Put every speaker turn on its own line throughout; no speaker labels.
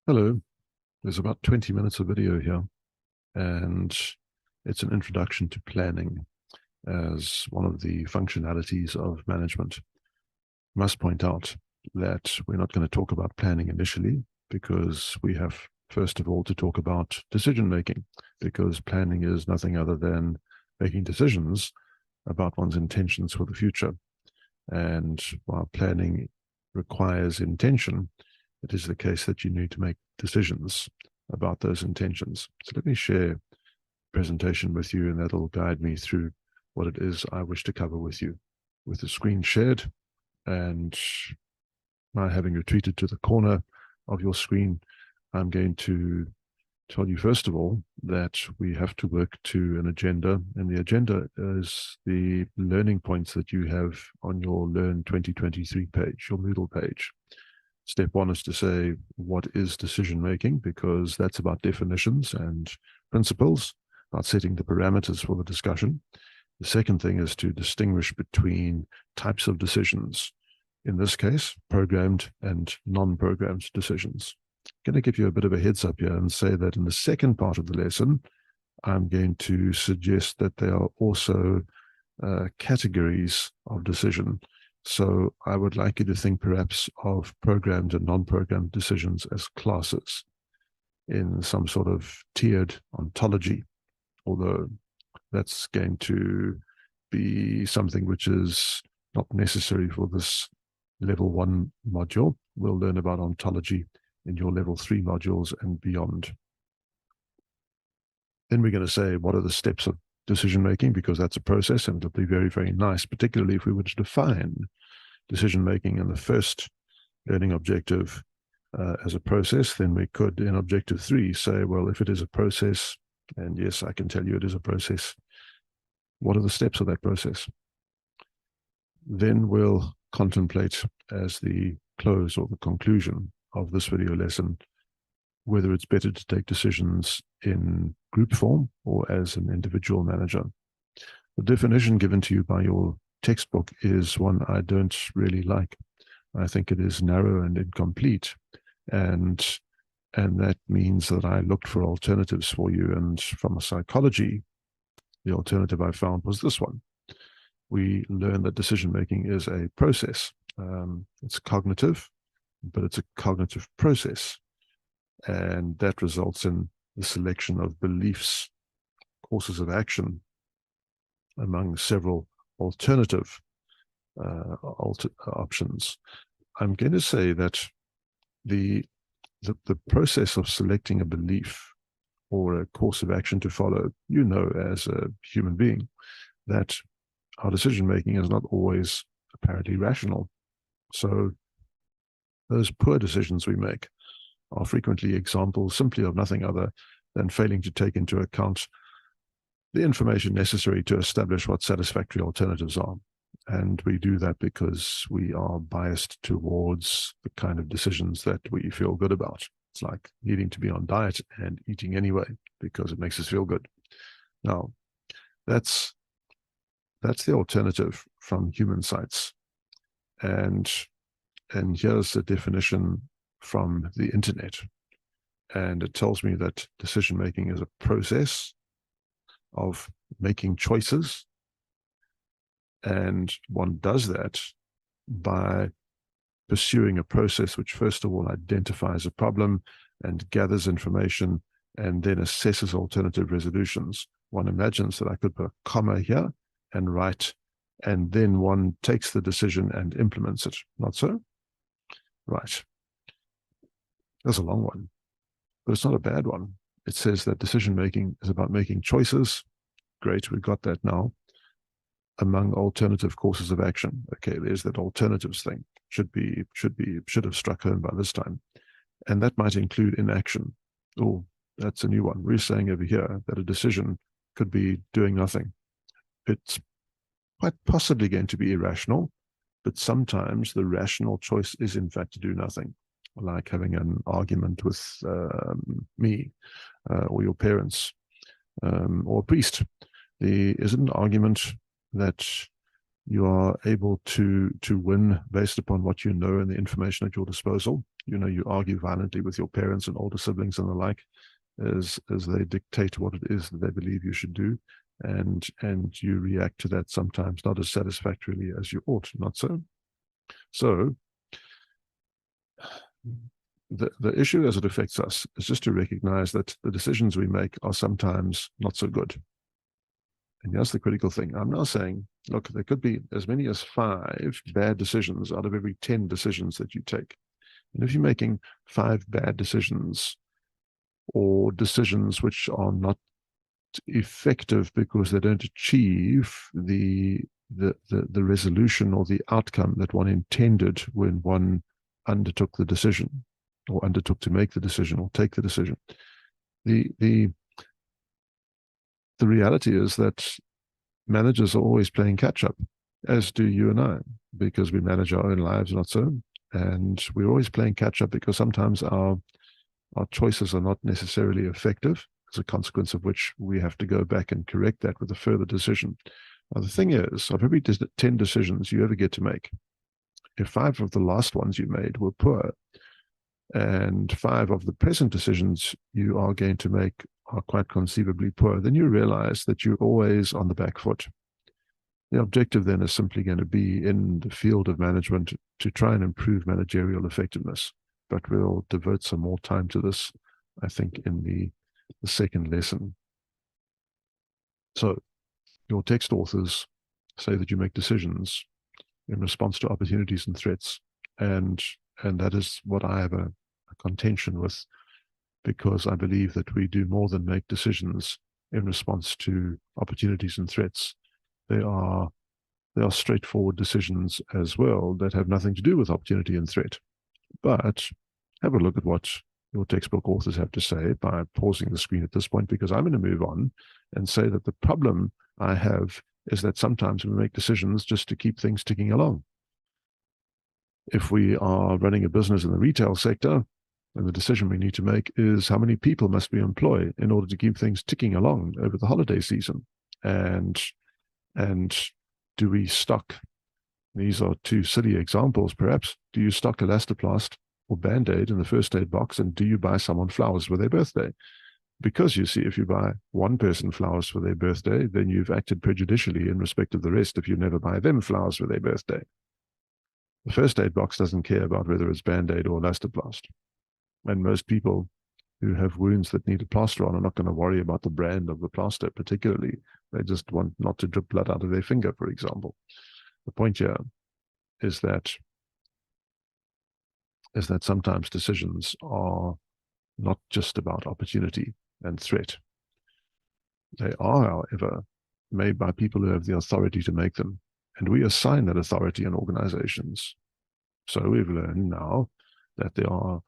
Hello, there's about 20 minutes of video here, and it's an introduction to planning as one of the functionalities of management. I must point out that we're not going to talk about planning initially because we have, first of all, to talk about decision making, because planning is nothing other than making decisions about one's intentions for the future. And while planning requires intention, it is the case that you need to make decisions about those intentions. So let me share a presentation with you, and that'll guide me through what it is I wish to cover with you. With the screen shared and now having retreated to the corner of your screen, I'm going to tell you, first of all, that we have to work to an agenda, and the agenda is the learning points that you have on your Learn 2023 page, your Moodle page. Step one is to say, what is decision making? Because that's about definitions and principles, about setting the parameters for the discussion. The second thing is to distinguish between types of decisions. In this case, programmed and non-programmed decisions. I'm going to give you a bit of a heads up here and say that in the second part of the lesson, I'm going to suggest that there are also categories of decision. So I would like you to think perhaps of programmed and non-programmed decisions as classes in some sort of tiered ontology, although that's going to be something which is not necessary for this level 1 module. We'll learn about ontology in your level 3 modules and beyond. Then we're going to say, what are the steps of decision making? Because that's a process, and it'll be very, very nice, particularly if we were to define decision making in the first learning objective as a process. Then we could, in objective 3, say, well, if it is a process, and yes, I can tell you it is a process, what are the steps of that process? Then we'll contemplate, as the close or the conclusion of this video lesson, whether it's better to take decisions in group form or as an individual manager. The definition given to you by your textbook is one I don't really like. I think it is narrow and incomplete, and that means that I looked for alternatives for you, and from a psychology, the alternative I found was this one. We learn that decision making is a process. It's cognitive, but it's a cognitive process, and that results in the selection of beliefs, courses of action among several alternative options. I'm going to say that the process of selecting a belief or a course of action to follow, you know, as a human being, that our decision making is not always apparently rational. So those poor decisions we make are frequently examples simply of nothing other than failing to take into account the information necessary to establish what satisfactory alternatives are. And we do that because we are biased towards the kind of decisions that we feel good about. It's like needing to be on diet and eating anyway because it makes us feel good. Now, that's the alternative from human sites. And here's the definition from the internet. And it tells me that decision making is a process of making choices, and one does that by pursuing a process which first of all identifies a problem and gathers information and then assesses alternative resolutions. One imagines that I could put a comma here and write, and then one takes the decision and implements it. Not so? Right. That's a long one, but it's not a bad one. It says that decision making is about making choices. Great, we've got that now. Among alternative courses of action. Okay, there's that alternatives thing. Should have struck home by this time. And that might include inaction. Oh, that's a new one. We're saying over here that a decision could be doing nothing. It's quite possibly going to be irrational, but sometimes the rational choice is in fact to do nothing, like having an argument with me or your parents or a priest. Is it an argument that you are able to win based upon what you know and the information at your disposal? you argue violently with your parents and older siblings and the like, as they dictate what it is that they believe you should do, and you react to that sometimes not as satisfactorily as you ought. Not so. So the issue as it affects us is just to recognize that the decisions we make are sometimes not so good. And here's the critical thing. I'm now saying, look, there could be as many as 5 bad decisions out of every 10 decisions that you take. And if you're making 5 bad decisions, or decisions which are not effective because they don't achieve the resolution or the outcome that one intended when one undertook the decision, or undertook to make the decision or take the decision, the reality is that managers are always playing catch up, as do you and I, because we manage our own lives, not so. And we're always playing catch up because sometimes our choices are not necessarily effective, as a consequence of which we have to go back and correct that with a further decision. Now, the thing is, of every 10 decisions you ever get to make, if 5 of the last ones you made were poor, and 5 of the present decisions you are going to make are quite conceivably poor, then you realize that you're always on the back foot. The objective then is simply going to be in the field of management to try and improve managerial effectiveness. But we'll devote some more time to this, I think, in the second lesson. So your text authors say that you make decisions in response to opportunities and threats. And that is what I have a contention with, because I believe that we do more than make decisions in response to opportunities and threats. They are straightforward decisions as well that have nothing to do with opportunity and threat. But have a look at what your textbook authors have to say by pausing the screen at this point, because I'm going to move on and say that the problem I have is that sometimes we make decisions just to keep things ticking along. If we are running a business in the retail sector, and the decision we need to make is how many people must we employ in order to keep things ticking along over the holiday season, and do we stock, these are 2 silly examples perhaps, do you stock Elastoplast or Band-Aid in the first aid box, and do you buy someone flowers for their birthday? Because you see, if you buy one person flowers for their birthday, then you've acted prejudicially in respect of the rest if you never buy them flowers for their birthday. The first aid box doesn't care about whether it's Band-Aid or Elastoplast. And most people who have wounds that need a plaster on are not going to worry about the brand of the plaster particularly. They just want not to drip blood out of their finger, for example. The point here is that sometimes decisions are not just about opportunity and threat. They are, however, made by people who have the authority to make them, and we assign that authority in organizations. So we've learned now that there are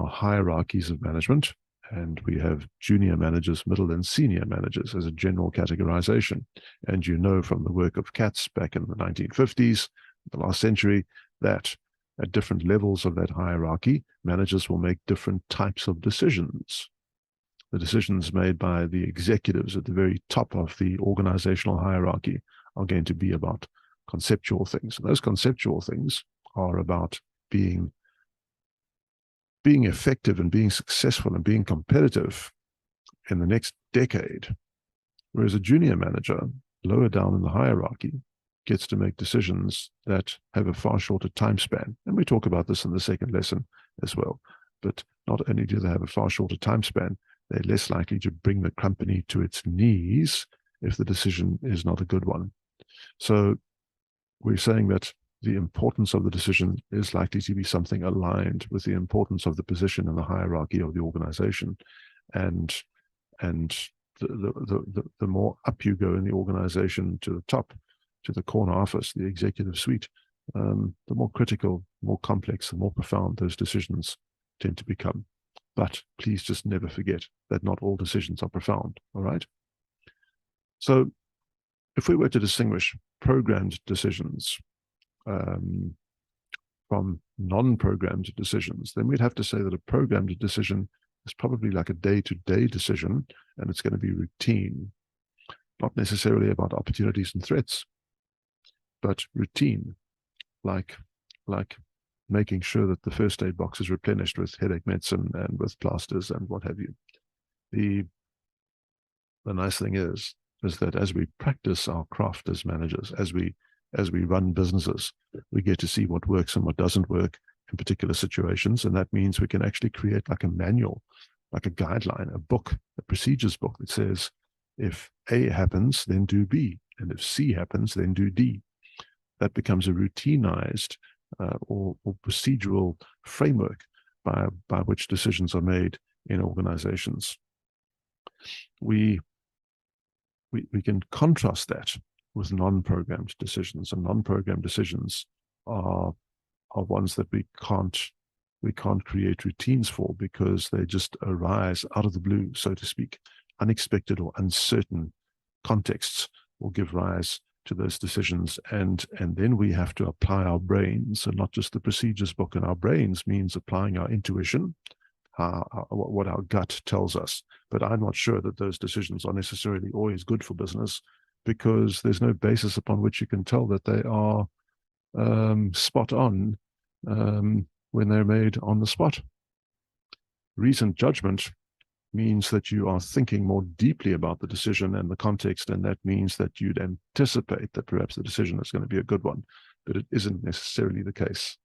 hierarchies of management, and we have junior managers, middle and senior managers as a general categorization. And you know from the work of Katz back in the 1950s, the last century, that at different levels of that hierarchy, managers will make different types of decisions. The decisions made by the executives at the very top of the organizational hierarchy are going to be about conceptual things. And those conceptual things are about being effective and being successful and being competitive in the next decade. Whereas a junior manager, lower down in the hierarchy, gets to make decisions that have a far shorter time span. And we talk about this in the second lesson as well. But not only do they have a far shorter time span, they're less likely to bring the company to its knees if the decision is not a good one. So we're saying that the importance of the decision is likely to be something aligned with the importance of the position in the hierarchy of the organization. And the more up you go in the organization to the top, to the corner office, the executive suite, the more critical, more complex, and more profound those decisions tend to become. But please just never forget that not all decisions are profound, all right? So if we were to distinguish programmed decisions from non-programmed decisions, then we'd have to say that a programmed decision is probably like a day-to-day decision, and it's going to be routine, not necessarily about opportunities and threats, but routine, like making sure that the first aid box is replenished with headache medicine and with plasters and what have you. The nice thing is that as we practice our craft as managers, as we run businesses, we get to see what works and what doesn't work in particular situations. And that means we can actually create like a manual, like a guideline, a book, a procedures book that says, if A happens, then do B. And if C happens, then do D. That becomes a routinized or procedural framework by which decisions are made in organizations. We can contrast that with non-programmed decisions, and non-programmed decisions are ones that we can't create routines for, because they just arise out of the blue, so to speak. Unexpected or uncertain contexts will give rise to those decisions, and then we have to apply our brains, and not just the procedures book. And our brains means applying our intuition, what our gut tells us. But I'm not sure that those decisions are necessarily always good for business, because there's no basis upon which you can tell that they are spot on when they're made on the spot. Reasoned judgment means that you are thinking more deeply about the decision and the context, and that means that you'd anticipate that perhaps the decision is going to be a good one, but it isn't necessarily the case.